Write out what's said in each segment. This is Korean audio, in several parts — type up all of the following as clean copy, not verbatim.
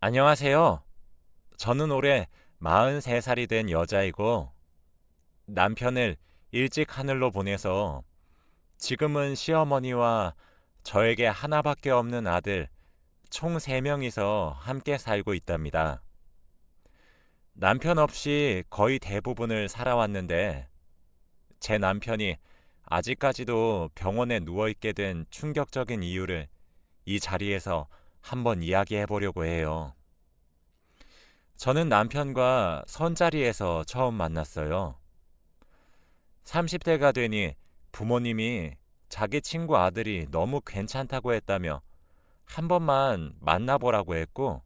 안녕하세요. 저는 올해 43살이 된 여자이고 남편을 일찍 하늘로 보내서 지금은 시어머니와 저에게 하나밖에 없는 아들 총 3명이서 함께 살고 있답니다. 남편 없이 거의 대부분을 살아왔는데 제 남편이 아직까지도 병원에 누워있게 된 충격적인 이유를 이 자리에서 한번 이야기해 보려고 해요. 저는 남편과 선자리에서 처음 만났어요. 30대가 되니 부모님이 자기 친구 아들이 너무 괜찮다고 했다며 한 번만 만나보라고 했고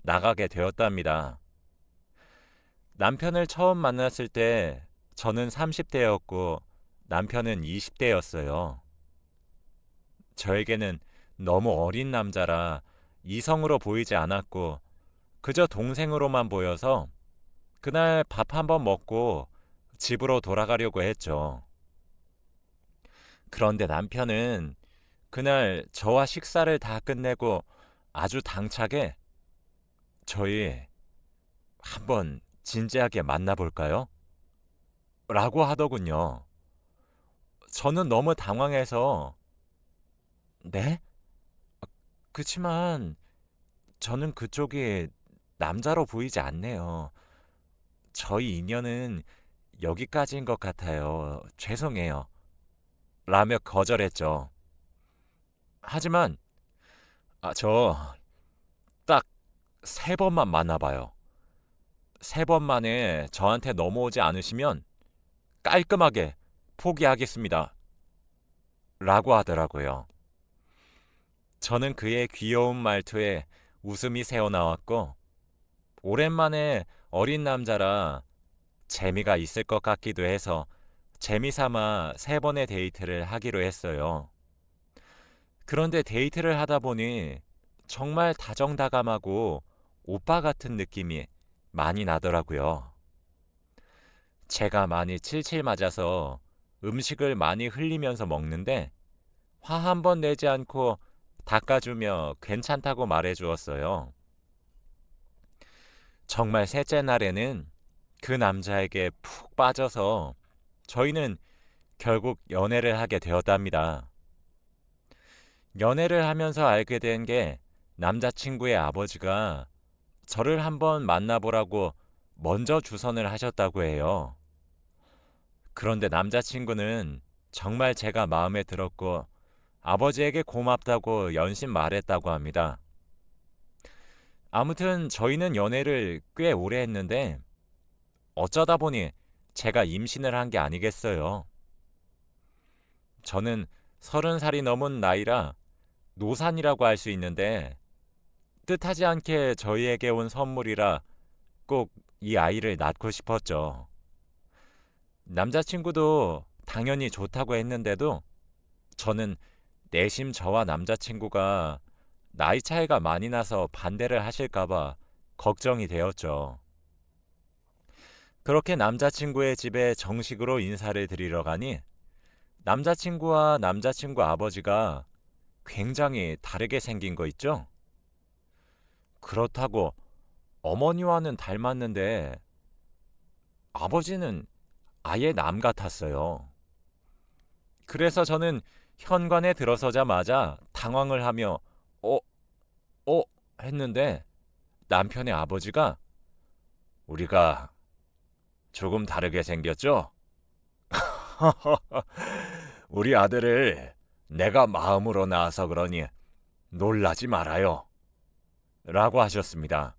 나가게 되었답니다. 남편을 처음 만났을 때 저는 30대였고 남편은 20대였어요. 저에게는 너무 어린 남자라 이성으로 보이지 않았고 그저 동생으로만 보여서 그날 밥 한번 먹고 집으로 돌아가려고 했죠. 그런데 남편은 그날 저와 식사를 다 끝내고 아주 당차게 저희 한번 진지하게 만나볼까요? 라고 하더군요. 저는 너무 당황해서 네? 그치만 저는 그쪽이 남자로 보이지 않네요. 저희 인연은 여기까지인 것 같아요. 죄송해요. 라며 거절했죠. 하지만 저 딱 3번만 만나봐요. 3번 만에 저한테 넘어오지 않으시면 깔끔하게 포기하겠습니다. 라고 하더라고요. 저는 그의 귀여운 말투에 웃음이 새어나왔고 오랜만에 어린 남자라 재미가 있을 것 같기도 해서 재미삼아 3번의 데이트를 하기로 했어요. 그런데 데이트를 하다 보니 정말 다정다감하고 오빠 같은 느낌이 많이 나더라고요. 제가 많이 칠칠 맞아서 음식을 많이 흘리면서 먹는데 화 한 번 내지 않고 닦아주며 괜찮다고 말해주었어요. 정말 셋째 날에는 그 남자에게 푹 빠져서 저희는 결국 연애를 하게 되었답니다. 연애를 하면서 알게 된 게 남자친구의 아버지가 저를 한번 만나보라고 먼저 주선을 하셨다고 해요. 그런데 남자친구는 정말 제가 마음에 들었고 아버지에게 고맙다고 연신 말했다고 합니다. 아무튼 저희는 연애를 꽤 오래 했는데 어쩌다 보니 제가 임신을 한 게 아니겠어요. 저는 30살이 넘은 나이라 노산이라고 할 수 있는데 뜻하지 않게 저희에게 온 선물이라 꼭 이 아이를 낳고 싶었죠. 남자친구도 당연히 좋다고 했는데도 저는 내심 저와 남자친구가 나이 차이가 많이 나서 반대를 하실까봐 걱정이 되었죠. 그렇게 남자친구의 집에 정식으로 인사를 드리러 가니 남자친구와 남자친구 아버지가 굉장히 다르게 생긴 거 있죠? 그렇다고 어머니와는 닮았는데 아버지는 아예 남 같았어요. 그래서 저는 현관에 들어서자마자 당황을 하며 어, 어 했는데 남편의 아버지가 우리가 조금 다르게 생겼죠? 우리 아들을 내가 마음으로 낳아서 그러니 놀라지 말아요. 라고 하셨습니다.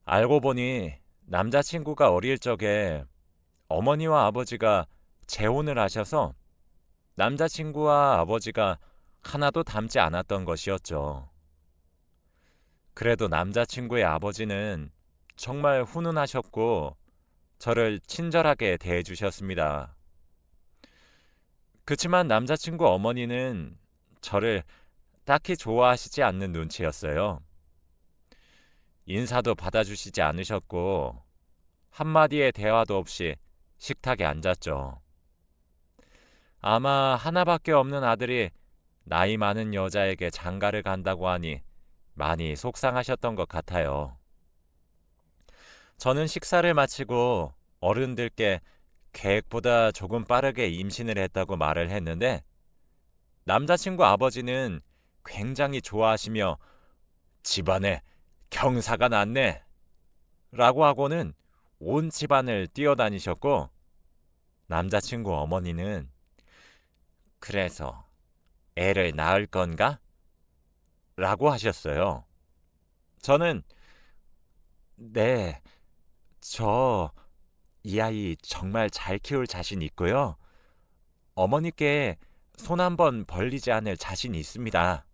알고 보니 남자친구가 어릴 적에 어머니와 아버지가 재혼을 하셔서 남자친구와 아버지가 하나도 닮지 않았던 것이었죠. 그래도 남자친구의 아버지는 정말 훈훈하셨고 저를 친절하게 대해주셨습니다. 그치만 남자친구 어머니는 저를 딱히 좋아하시지 않는 눈치였어요. 인사도 받아주시지 않으셨고 한마디의 대화도 없이 식탁에 앉았죠. 아마 하나밖에 없는 아들이 나이 많은 여자에게 장가를 간다고 하니 많이 속상하셨던 것 같아요. 저는 식사를 마치고 어른들께 계획보다 조금 빠르게 임신을 했다고 말을 했는데 남자친구 아버지는 굉장히 좋아하시며 집안에 경사가 났네 라고 하고는 온 집안을 뛰어다니셨고 남자친구 어머니는 그래서 애를 낳을 건가? 라고 하셨어요. 저는 네, 저 이 아이 정말 잘 키울 자신 있고요. 어머니께 손 한 번 벌리지 않을 자신 있습니다.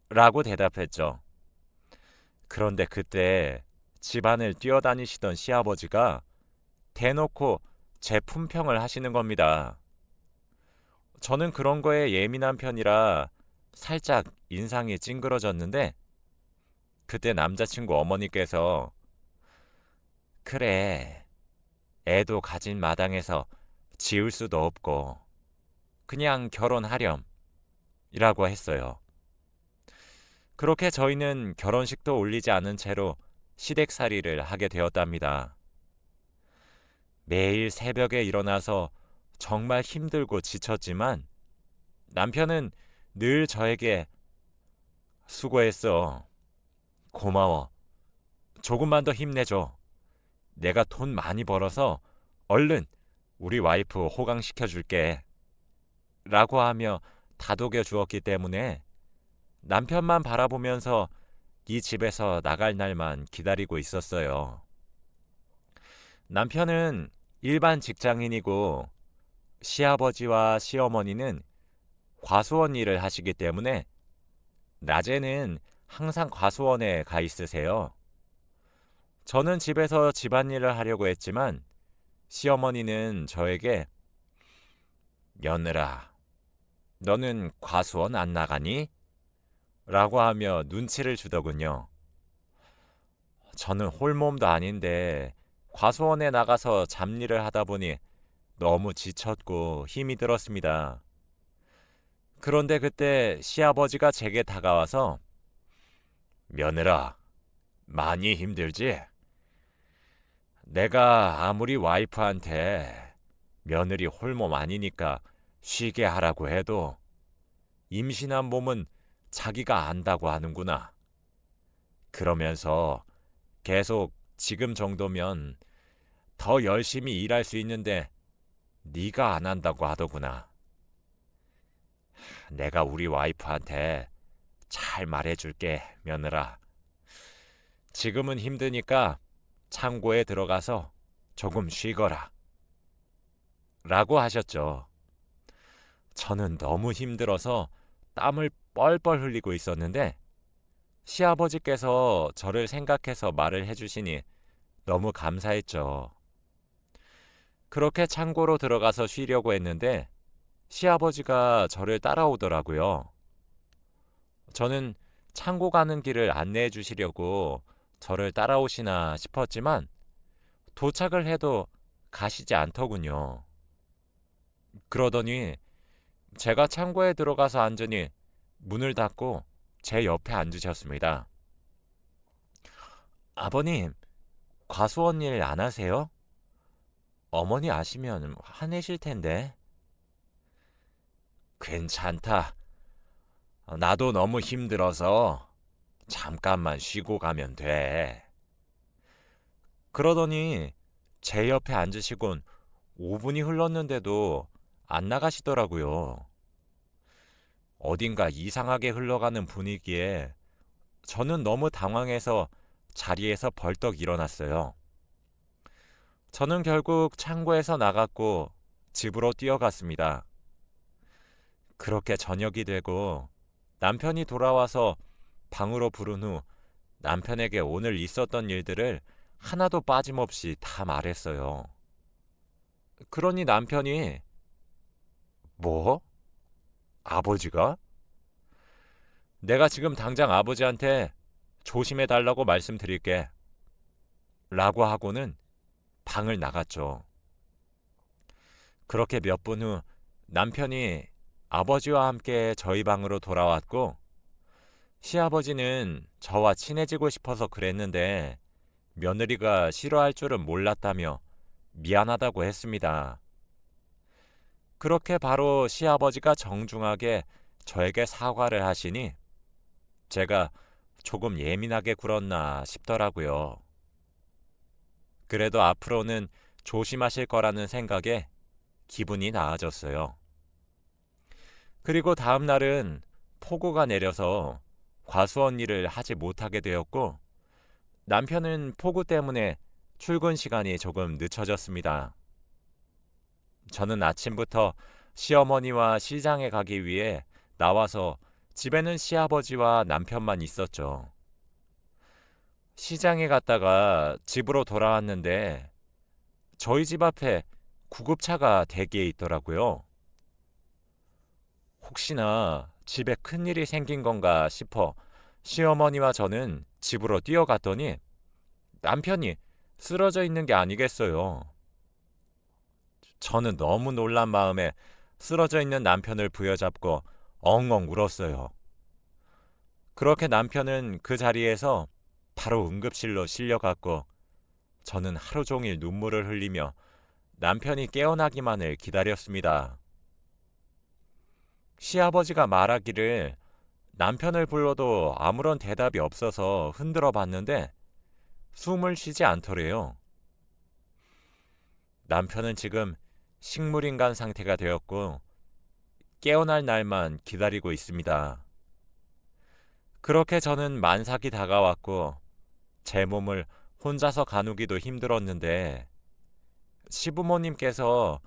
라고 대답했죠. 그런데 그때 집안을 뛰어다니시던 시아버지가 대놓고 제 품평을 하시는 겁니다. 저는 그런 거에 예민한 편이라 살짝 인상이 찡그러졌는데 그때 남자친구 어머니께서 그래, 애도 가진 마당에서 지울 수도 없고 그냥 결혼하렴 이라고 했어요. 그렇게 저희는 결혼식도 올리지 않은 채로 시댁살이를 하게 되었답니다. 매일 새벽에 일어나서 정말 힘들고 지쳤지만 남편은 늘 저에게 수고했어. 고마워. 조금만 더 힘내줘. 내가 돈 많이 벌어서 얼른 우리 와이프 호강시켜 줄게. 라고 하며 다독여 주었기 때문에 남편만 바라보면서 이 집에서 나갈 날만 기다리고 있었어요. 남편은 일반 직장인이고 시아버지와 시어머니는 과수원 일을 하시기 때문에 낮에는 항상 과수원에 가 있으세요. 저는 집에서 집안일을 하려고 했지만 시어머니는 저에게 며느라, 너는 과수원 안 나가니? 라고 하며 눈치를 주더군요. 저는 홀몸도 아닌데 과수원에 나가서 잡일을 하다 보니 너무 지쳤고 힘이 들었습니다. 그런데 그때 시아버지가 제게 다가와서 며느라, 많이 힘들지? 내가 아무리 와이프한테 며느리 홀몸 아니니까 쉬게 하라고 해도 임신한 몸은 자기가 안다고 하는구나. 그러면서 계속 지금 정도면 더 열심히 일할 수 있는데 네가 안 한다고 하더구나. 내가 우리 와이프한테 잘 말해줄게, 며느라. 지금은 힘드니까 창고에 들어가서 조금 쉬거라. 라고 하셨죠. 저는 너무 힘들어서 땀을 뻘뻘 흘리고 있었는데 시아버지께서 저를 생각해서 말을 해주시니 너무 감사했죠. 그렇게 창고로 들어가서 쉬려고 했는데 시아버지가 저를 따라오더라고요. 저는 창고 가는 길을 안내해 주시려고 저를 따라오시나 싶었지만 도착을 해도 가시지 않더군요. 그러더니 제가 창고에 들어가서 앉으니 문을 닫고 제 옆에 앉으셨습니다. 아버님, 과수원 일 안 하세요? 어머니 아시면 화내실 텐데. 괜찮다. 나도 너무 힘들어서 잠깐만 쉬고 가면 돼. 그러더니 제 옆에 앉으시곤 5분이 흘렀는데도 안 나가시더라고요. 어딘가 이상하게 흘러가는 분위기에 저는 너무 당황해서 자리에서 벌떡 일어났어요. 저는 결국 창고에서 나갔고 집으로 뛰어갔습니다. 그렇게 저녁이 되고 남편이 돌아와서 방으로 부른 후 남편에게 오늘 있었던 일들을 하나도 빠짐없이 다 말했어요. 그러니 남편이 뭐? 아버지가? 내가 지금 당장 아버지한테 조심해 달라고 말씀드릴게. 라고 하고는 방을 나갔죠. 그렇게 몇 분 후 남편이 아버지와 함께 저희 방으로 돌아왔고 시아버지는 저와 친해지고 싶어서 그랬는데 며느리가 싫어할 줄은 몰랐다며 미안하다고 했습니다. 그렇게 바로 시아버지가 정중하게 저에게 사과를 하시니 제가 조금 예민하게 굴었나 싶더라고요. 그래도 앞으로는 조심하실 거라는 생각에 기분이 나아졌어요. 그리고 다음 날은 폭우가 내려서 과수원 일을 하지 못하게 되었고 남편은 폭우 때문에 출근 시간이 조금 늦춰졌습니다. 저는 아침부터 시어머니와 시장에 가기 위해 나와서 집에는 시아버지와 남편만 있었죠. 시장에 갔다가 집으로 돌아왔는데 저희 집 앞에 구급차가 대기해 있더라고요. 혹시나 집에 큰일이 생긴 건가 싶어 시어머니와 저는 집으로 뛰어갔더니 남편이 쓰러져 있는 게 아니겠어요. 저는 너무 놀란 마음에 쓰러져 있는 남편을 부여잡고 엉엉 울었어요. 그렇게 남편은 그 자리에서 바로 응급실로 실려갔고 저는 하루 종일 눈물을 흘리며 남편이 깨어나기만을 기다렸습니다. 시아버지가 말하기를 남편을 불러도 아무런 대답이 없어서 흔들어 봤는데 숨을 쉬지 않더래요. 남편은 지금 식물인간 상태가 되었고 깨어날 날만 기다리고 있습니다. 그렇게 저는 만삭이 다가왔고 제 몸을 혼자서 가누기도 힘들었는데 시부모님께서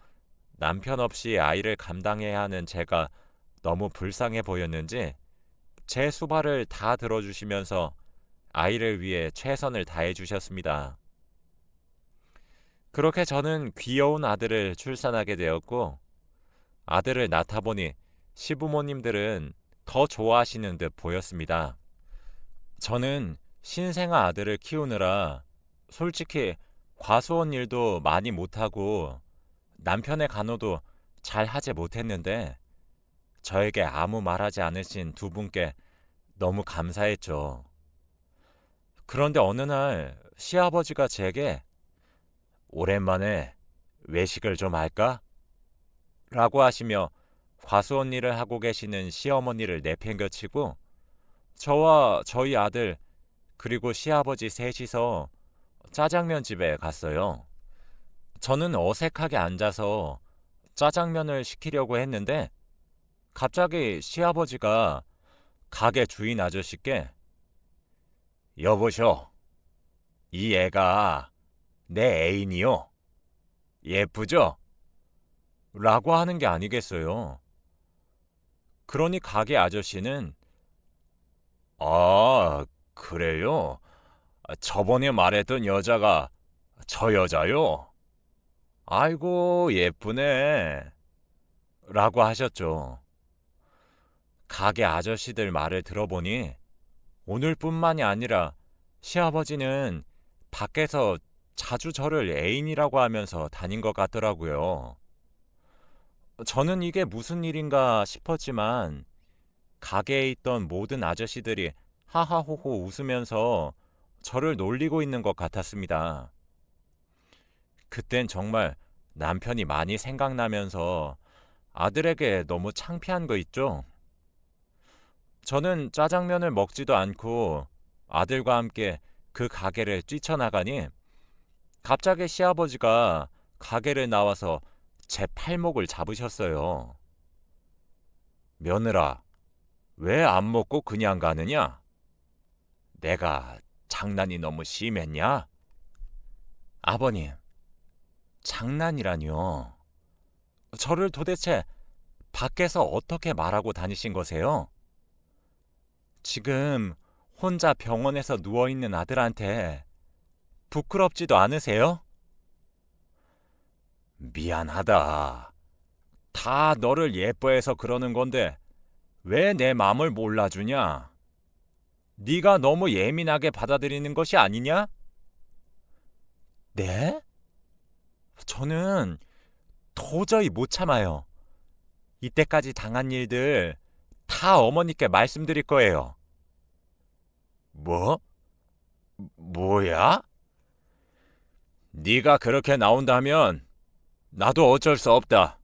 남편 없이 아이를 감당해야 하는 제가 너무 불쌍해 보였는지 제 수발을 다 들어주시면서 아이를 위해 최선을 다해 주셨습니다. 그렇게 저는 귀여운 아들을 출산하게 되었고 아들을 낳다 보니 시부모님들은 더 좋아하시는 듯 보였습니다. 저는 신생아 아들을 키우느라 솔직히 과수원 일도 많이 못하고 남편의 간호도 잘 하지 못했는데 저에게 아무 말하지 않으신 두 분께 너무 감사했죠. 그런데 어느 날 시아버지가 제게 오랜만에 외식을 좀 할까? 라고 하시며 과수원 일을 하고 계시는 시어머니를 내팽겨치고 저와 저희 아들 그리고 시아버지 셋이서 짜장면 집에 갔어요. 저는 어색하게 앉아서 짜장면을 시키려고 했는데 갑자기 시아버지가 가게 주인 아저씨께 여보셔, 이 애가 내 애인이요. 예쁘죠? 라고 하는 게 아니겠어요. 그러니 가게 아저씨는 아, 그래요? 저번에 말했던 여자가 저 여자요? 아이고, 예쁘네. 라고 하셨죠. 가게 아저씨들 말을 들어보니 오늘뿐만이 아니라 시아버지는 밖에서 자주 저를 애인이라고 하면서 다닌 것 같더라고요. 저는 이게 무슨 일인가 싶었지만 가게에 있던 모든 아저씨들이 하하호호 웃으면서 저를 놀리고 있는 것 같았습니다. 그땐 정말 남편이 많이 생각나면서 아들에게 너무 창피한 거 있죠? 저는 짜장면을 먹지도 않고 아들과 함께 그 가게를 뛰쳐나가니 갑자기 시아버지가 가게를 나와서 제 팔목을 잡으셨어요. 며느라, 왜 안 먹고 그냥 가느냐? 내가 장난이 너무 심했냐? 아버님, 장난이라뇨. 저를 도대체 밖에서 어떻게 말하고 다니신 거세요? 지금 혼자 병원에서 누워있는 아들한테 부끄럽지도 않으세요? 미안하다. 다 너를 예뻐해서 그러는 건데 왜 내 마음을 몰라주냐? 네가 너무 예민하게 받아들이는 것이 아니냐? 네? 저는 도저히 못 참아요. 이때까지 당한 일들 다 어머니께 말씀드릴 거예요. 뭐? 뭐야? 네가 그렇게 나온다면 나도 어쩔 수 없다.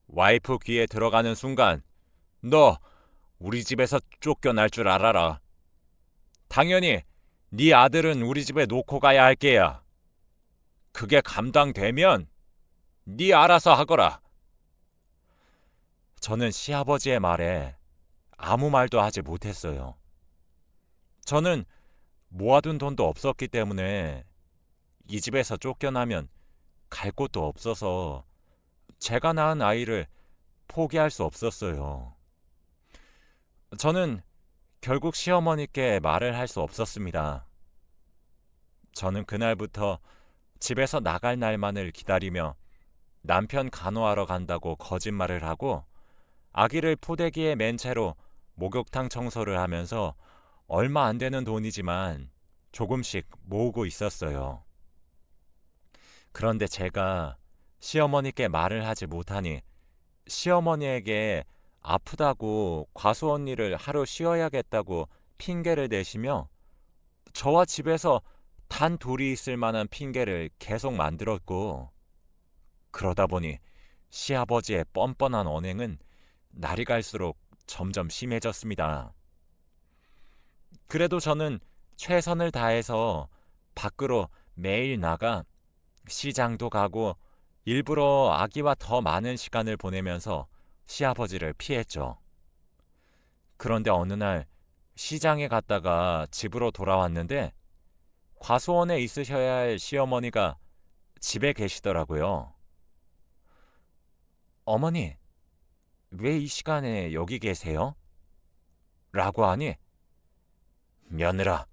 와이프 귀에 들어가는 순간 너 우리 집에서 쫓겨날 줄 알아라. 당연히 네 아들은 우리 집에 놓고 가야 할 게야. 그게 감당되면 네 알아서 하거라. 저는 시아버지의 말에 아무 말도 하지 못했어요. 저는 모아둔 돈도 없었기 때문에 이 집에서 쫓겨나면 갈 곳도 없어서 제가 낳은 아이를 포기할 수 없었어요. 저는 결국 시어머니께 말을 할 수 없었습니다. 저는 그날부터 집에서 나갈 날만을 기다리며 남편 간호하러 간다고 거짓말을 하고 아기를 포대기에 맨 채로 목욕탕 청소를 하면서 얼마 안 되는 돈이지만 조금씩 모으고 있었어요. 그런데 제가 시어머니께 말을 하지 못하니 시어머니에게 아프다고 과수원 일을 하루 쉬어야겠다고 핑계를 대시며 저와 집에서 단 둘이 있을 만한 핑계를 계속 만들었고 그러다 보니 시아버지의 뻔뻔한 언행은 날이 갈수록 점점 심해졌습니다. 그래도 저는 최선을 다해서 밖으로 매일 나가 시장도 가고 일부러 아기와 더 많은 시간을 보내면서 시아버지를 피했죠. 그런데 어느 날 시장에 갔다가 집으로 돌아왔는데 과수원에 있으셔야 할 시어머니가 집에 계시더라고요. 어머니, 왜 이 시간에 여기 계세요? 라고 하니 며느라,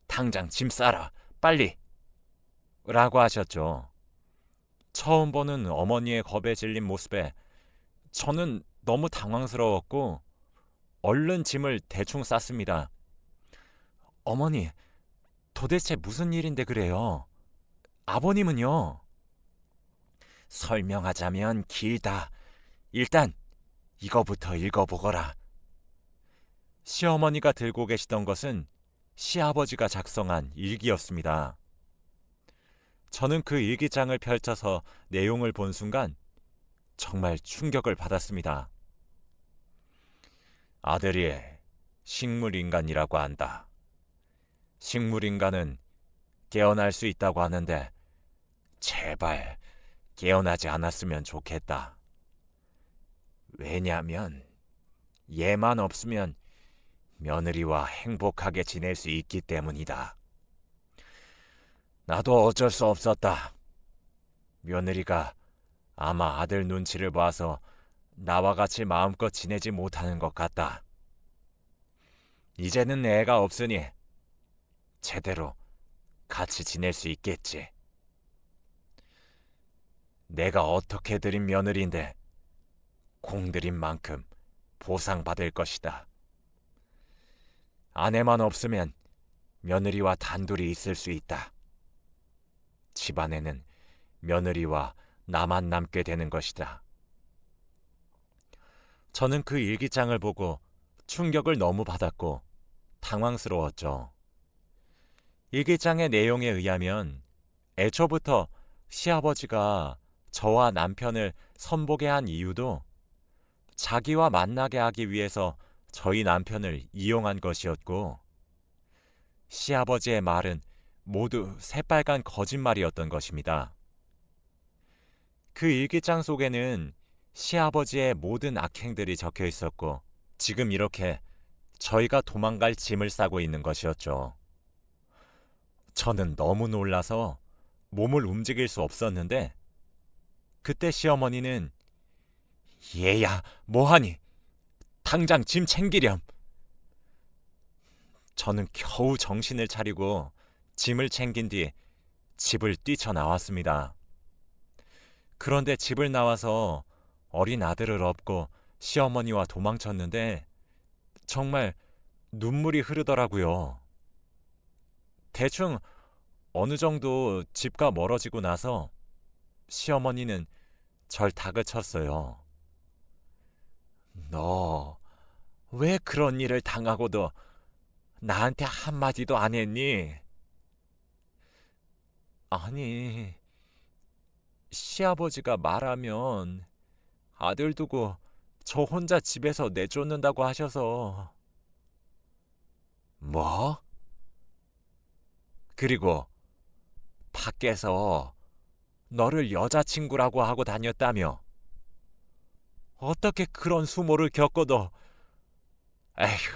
당장 짐 싸라, 빨리! 라고 하셨죠. 처음 보는 어머니의 겁에 질린 모습에 저는 너무 당황스러웠고 얼른 짐을 대충 쌌습니다. 어머니, 도대체 무슨 일인데 그래요? 아버님은요? 설명하자면 길다. 일단 이거부터 읽어보거라. 시어머니가 들고 계시던 것은 시아버지가 작성한 일기였습니다. 저는 그 일기장을 펼쳐서 내용을 본 순간 정말 충격을 받았습니다. 아들이 식물인간이라고 한다. 식물인간은 깨어날 수 있다고 하는데 제발 깨어나지 않았으면 좋겠다. 왜냐하면 얘만 없으면 며느리와 행복하게 지낼 수 있기 때문이다. 나도 어쩔 수 없었다. 며느리가 아마 아들 눈치를 봐서 나와 같이 마음껏 지내지 못하는 것 같다. 이제는 애가 없으니 제대로 같이 지낼 수 있겠지. 내가 어떻게 들인 며느리인데 공들인 만큼 보상받을 것이다. 아내만 없으면 며느리와 단둘이 있을 수 있다. 집안에는 며느리와 나만 남게 되는 것이다. 저는 그 일기장을 보고 충격을 너무 받았고 당황스러웠죠. 일기장의 내용에 의하면 애초부터 시아버지가 저와 남편을 선보게 한 이유도 자기와 만나게 하기 위해서 저희 남편을 이용한 것이었고 시아버지의 말은 모두 새빨간 거짓말이었던 것입니다. 그 일기장 속에는 시아버지의 모든 악행들이 적혀 있었고 지금 이렇게 저희가 도망갈 짐을 싸고 있는 것이었죠. 저는 너무 놀라서 몸을 움직일 수 없었는데 그때 시어머니는 얘야 뭐하니? 당장 짐 챙기렴. 저는 겨우 정신을 차리고 짐을 챙긴 뒤 집을 뛰쳐나왔습니다. 그런데 집을 나와서 어린 아들을 업고 시어머니와 도망쳤는데 정말 눈물이 흐르더라고요. 대충 어느 정도 집과 멀어지고 나서 시어머니는 절 다그쳤어요. 너 왜 그런 일을 당하고도 나한테 한마디도 안 했니? 아니, 시아버지가 말하면 아들 두고 저 혼자 집에서 내쫓는다고 하셔서. 뭐? 그리고 밖에서 너를 여자친구라고 하고 다녔다며. 어떻게 그런 수모를 겪어도. 에휴,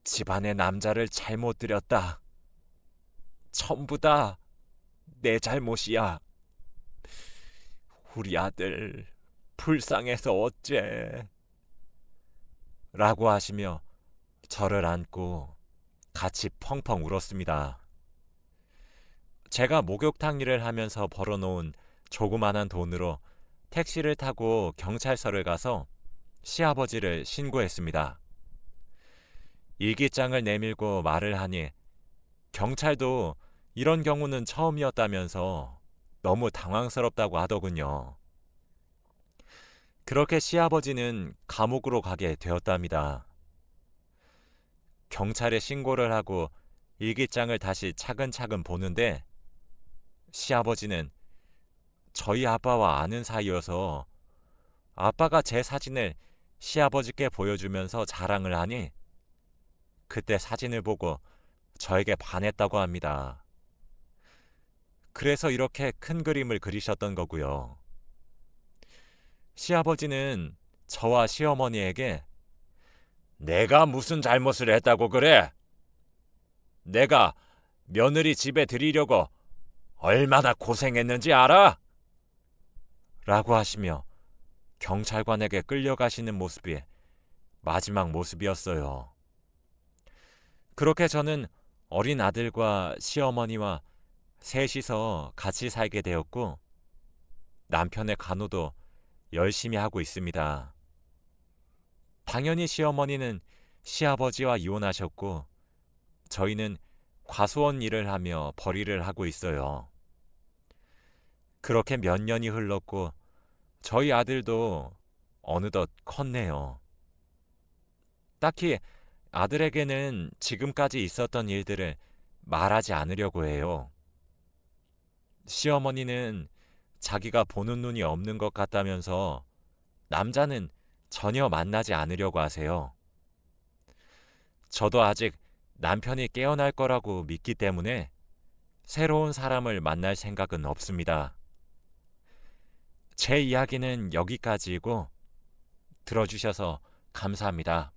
집안의 남자를 잘못 들였다. 전부 다 내 잘못이야. 우리 아들 불쌍해서 어째. 라고 하시며 저를 안고 같이 펑펑 울었습니다. 제가 목욕탕 일을 하면서 벌어놓은 조그만한 돈으로 택시를 타고 경찰서를 가서 시아버지를 신고했습니다. 일기장을 내밀고 말을 하니 경찰도 이런 경우는 처음이었다면서 너무 당황스럽다고 하더군요. 그렇게 시아버지는 감옥으로 가게 되었답니다. 경찰에 신고를 하고 일기장을 다시 차근차근 보는데 시아버지는 저희 아빠와 아는 사이여서 아빠가 제 사진을 시아버지께 보여주면서 자랑을 하니 그때 사진을 보고 저에게 반했다고 합니다. 그래서 이렇게 큰 그림을 그리셨던 거고요. 시아버지는 저와 시어머니에게 내가 무슨 잘못을 했다고 그래? 내가 며느리 집에 들이려고 얼마나 고생했는지 알아? 라고 하시며 경찰관에게 끌려가시는 모습이 마지막 모습이었어요. 그렇게 저는 어린 아들과 시어머니와 셋이서 같이 살게 되었고 남편의 간호도 열심히 하고 있습니다. 당연히 시어머니는 시아버지와 이혼하셨고 저희는 과수원 일을 하며 벌이를 하고 있어요. 그렇게 몇 년이 흘렀고 저희 아들도 어느덧 컸네요. 딱히 아들에게는 지금까지 있었던 일들을 말하지 않으려고 해요. 시어머니는 자기가 보는 눈이 없는 것 같다면서 남자는 전혀 만나지 않으려고 하세요. 저도 아직 남편이 깨어날 거라고 믿기 때문에 새로운 사람을 만날 생각은 없습니다. 제 이야기는 여기까지이고 들어주셔서 감사합니다.